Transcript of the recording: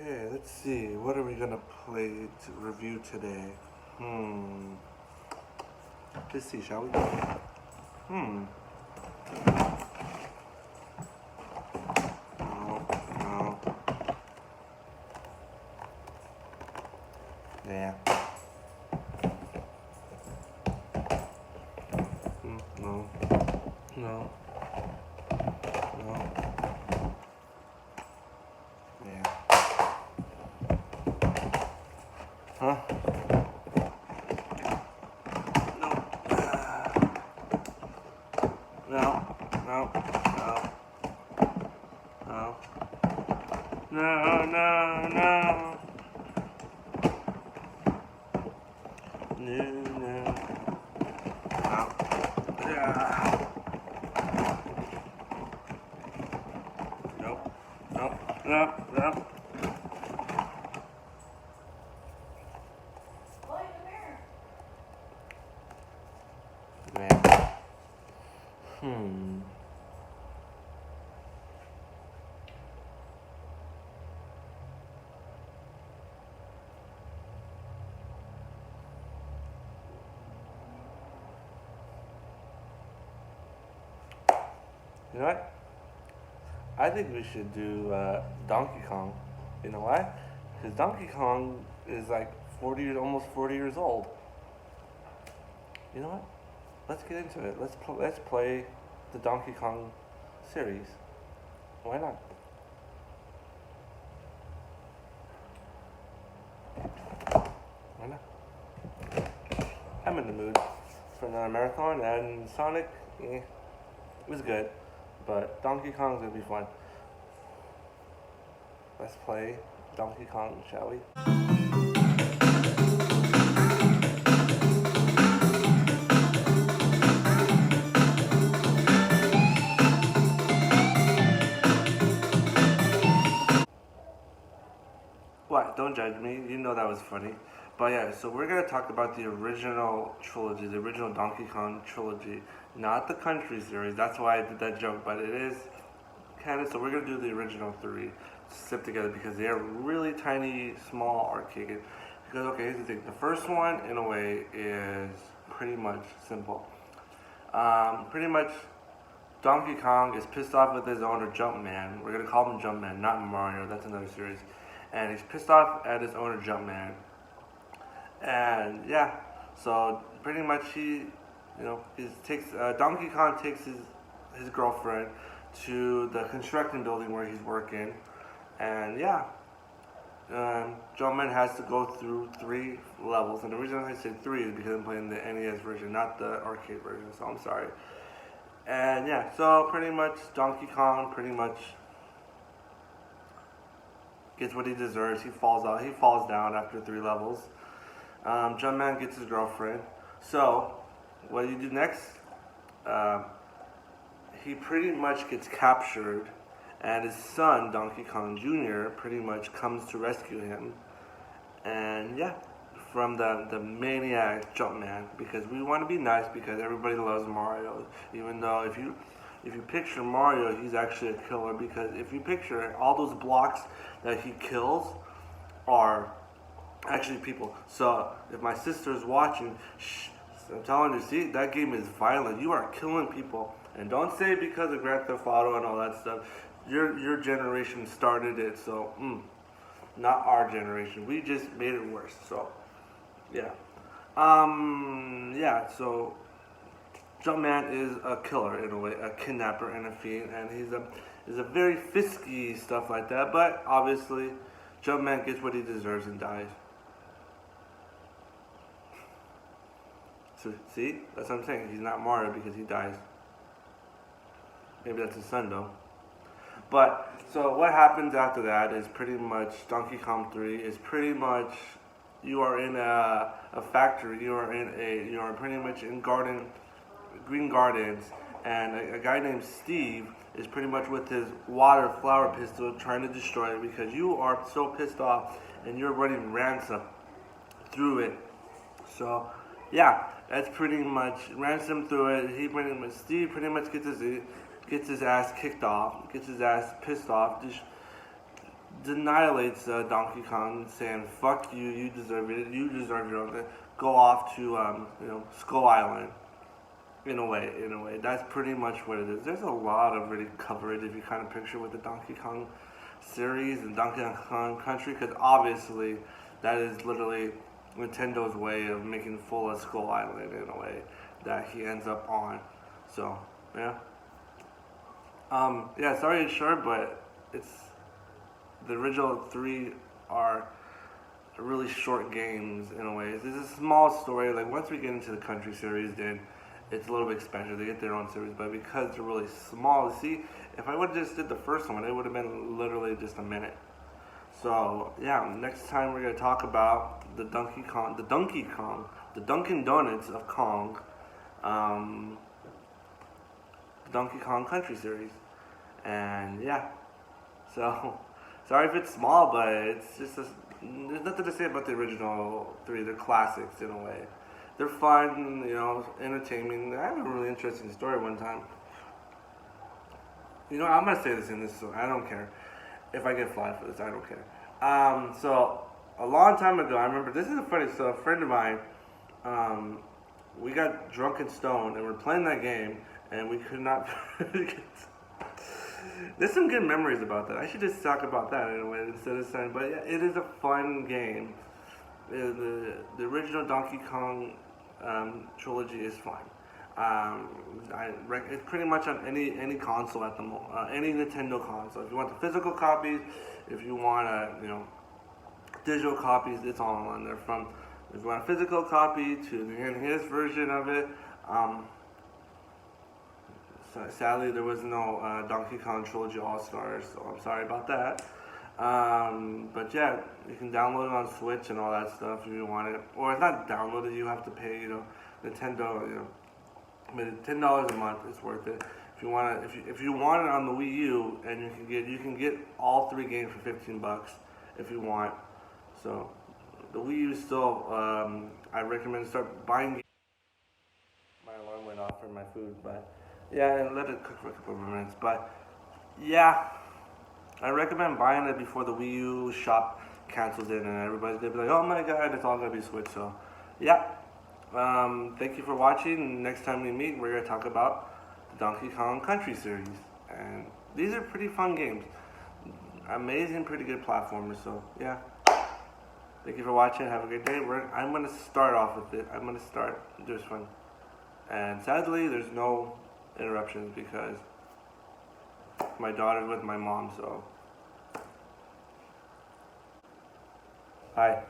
Okay, let's see. What are we gonna play to review today? Let's see, shall we? No, no. Yeah. No. No. No. Yeah. Huh? No. No. No. No. No. No. No. No. No. No. No. Yeah. Nope. Nope. Nope. Nope. Man. Hmm. You know what? I think we should do Donkey Kong. You know why? Because Donkey Kong is like 40, almost 40 years old. You know what? Let's get into it. Let's play the Donkey Kong series. Why not? Why not? I'm in the mood for another marathon, and Sonic, it was good, but Donkey Kong's gonna be fun. Let's play Donkey Kong, shall we? What? Don't judge me. You know that was funny. But yeah, so we're gonna talk about the original trilogy, the original Donkey Kong trilogy, not the country series. That's why I did that joke, but it is canon. So we're gonna do the original three sit together because they are really tiny, small arcade. Because okay, here's the thing: the first one, in a way, is pretty much simple. Pretty much, Donkey Kong is pissed off with his owner Jumpman. We're gonna call him Jumpman, not Mario. That's another series. And he's pissed off at his owner Jumpman. And yeah, so pretty much he takes Donkey Kong takes his girlfriend to the construction building where he's working, and yeah, Jumpman has to go through 3 levels. And the reason I say 3 is because I'm playing the NES version, not the arcade version. So I'm sorry. And yeah, so pretty much Donkey Kong pretty much gets what he deserves. He falls out. He falls down after 3 levels. Jumpman gets his girlfriend. So what do you do next? He pretty much gets captured, and his son Donkey Kong Jr. pretty much comes to rescue him. And yeah, from the maniac Jumpman, because we want to be nice because everybody loves Mario. Even though if you picture Mario, he's actually a killer, because if you picture it, all those blocks that he kills are actually people. So if my sister's watching, shh, I'm telling her, see, that game is violent. You are killing people. And don't say because of Grand Theft Auto and all that stuff. Your generation started it, so not our generation. We just made it worse. So yeah. Yeah, so Jumpman is a killer in a way, a kidnapper and a fiend, and he's a very fisky stuff like that. But obviously, Jumpman gets what he deserves and dies. So see, that's what I'm saying. He's not Mario because he dies. Maybe that's his son though. But so what happens after that is pretty much Donkey Kong 3 is pretty much you are in a factory. You are pretty much in Green Gardens, and a guy named Steve is pretty much with his water flower pistol trying to destroy it because you are so pissed off and you're running ransom through it. So yeah, that's pretty much ransom through it. Steve pretty much gets his ass kicked off, gets his ass pissed off, just annihilates Donkey Kong, saying "fuck you, you deserve it, you deserve your own." Go off to Skull Island. In a way, that's pretty much what it is. There's a lot of really coverage if you kind of picture with the Donkey Kong series and Donkey Kong Country, because obviously that is literally Nintendo's way of making full of Skull Island in a way that he ends up on. So yeah, yeah. Sorry it's short, but it's the original three are really short games in a way. It's a small story. Like once we get into the Country series, then it's a little bit expensive. They get their own series, but because they're really small, see, if I would have just did the first one, it would have been literally just a minute. So yeah, next time we're gonna talk about the Dunkin' Donuts of Kong, um, Donkey Kong Country series, and yeah. So sorry if it's small, but it's just there's nothing to say about the original three. They're classics in a way. They're fun, entertaining. I have a really interesting story one time. I'm gonna say this in this, so I don't care if I get flagged for this. I don't care. So a long time ago, I remember this is a funny. So a friend of mine, we got drunk and stoned, and we're playing that game, and we could not. There's some good memories about that. I should just talk about that in a way instead of saying. But yeah, it is a fun game. The original Donkey Kong trilogy is fun. It's pretty much on any console at the moment, any Nintendo console. If you want the physical copies, if you want digital copies, it's all on there. From if you want a physical copy to the enhanced version of it. So sadly, there was no Donkey Kong Trilogy All Stars, so I'm sorry about that. But yeah, you can download it on Switch and all that stuff if you want it. Or it's not downloaded; you have to pay. Nintendo. I mean, $10 a month is worth it. If you want it, if you want it on the Wii U, and you can get all three games for $15 if you want. So the Wii U still, I recommend start buying. My alarm went off for my food, but yeah, and let it cook for a couple of minutes. But yeah, I recommend buying it before the Wii U shop cancels it, and everybody's gonna be like, "Oh my God, it's all gonna be Switch." So yeah. Thank you for watching. Next time we meet, we're going to talk about the Donkey Kong Country series. And these are pretty fun games. Amazing, pretty good platformers. So, yeah. Thank you for watching. Have a good day. I'm going to start off with it. I'm going to start this one. And sadly, there's no interruptions because my daughter's with my mom. So, hi.